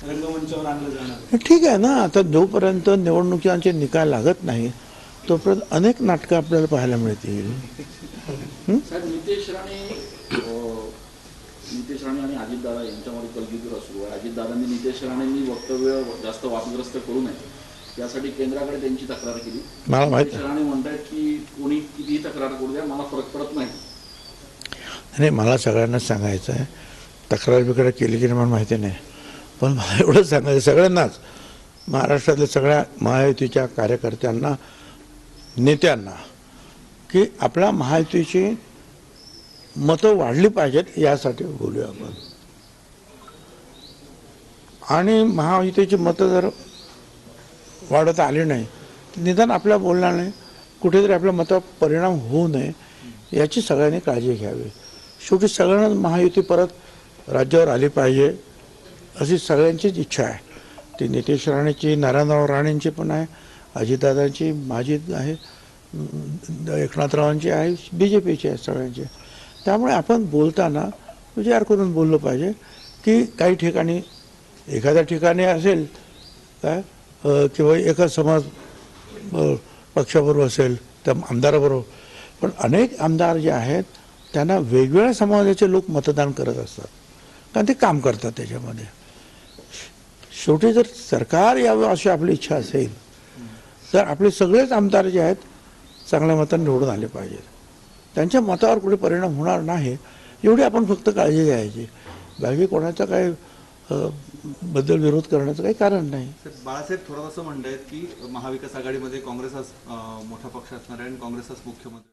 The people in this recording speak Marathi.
रंगमंचावर आणलं जाणार। ठीक आहे ना, आता जोपर्यंत निवडणुकीचे निकाल लागत नाही तोपर्यंत अनेक नाटकं आपल्याला पाहायला मिळतील। साहेब, नितेश राणे आणि अजितदादा यांच्यामध्ये कलगीतुरा सुरू आहे। अजितदादांनी नितेश राणेंनी वक्तव्य जास्त वादग्रस्त करू नये यासाठी केंद्राकडे त्यांची तक्रार केली। मला माहित नितेश राणे म्हणतात की कोणी कितीही तक्रार करू द्या, मला फरक पडत नाही। नाही, मला सगळ्यांनाच सांगायचं आहे, तक्रार बिक्रार केली की नाही मला माहिती नाही, पण मला एवढं सांगायचं सगळ्यांनाच, महाराष्ट्रातल्या सगळ्या महायुतीच्या कार्यकर्त्यांना, नेत्यांना, की आपल्या महायुतीची मतं वाढली पाहिजेत यासाठी बोलूया आपण। आणि महायुतीची मतं जर वाढत आली नाही तर निदान आपल्या बोलण्याने कुठेतरी आपल्या मतावर परिणाम होऊ नये याची सगळ्यांनी काळजी घ्यावी। शेवटी सगळ्यांना महायुती परत राज्यावर आली पाहिजे अशी सगळ्यांचीच इच्छा आहे। ती नितेश राणेची, नारायणराव राणेंची पण आहे, अजितदादांची, माझी आहे, एकनाथरावांची आहे, BJPची आहे, सगळ्यांची। त्यामुळे आपण बोलताना विचार करून बोललं पाहिजे की काही ठिकाणी एखाद्या ठिकाणी असेल काय किंवा एका समाज पक्षाबरोबर असेल त्या आमदाराबरोबर, पण अनेक आमदार जे आहेत त्यांना वेगवेगळ्या समाजाचे लोक मतदान करत असतात, कारण ते काम करतात त्याच्यामध्ये। शेवटी जर सरकार यावं अशी आपली इच्छा असेल तर आपले सगळेच आमदार जे आहेत चांगल्या मताने निवडून आले पाहिजेत, त्यांच्या मतावर कुठे परिणाम होणार नाही एवढी आपण फक्त काळजी घ्यायची। बाकी कोणाचा काही बद्दल विरोध करण्याचं काही कारण नाही। बाळासाहेब थोरात असं म्हणतायत की महाविकास आघाडीमध्ये काँग्रेस मोठा पक्ष असणार आहे आणि काँग्रेसच मुख्यमंत्री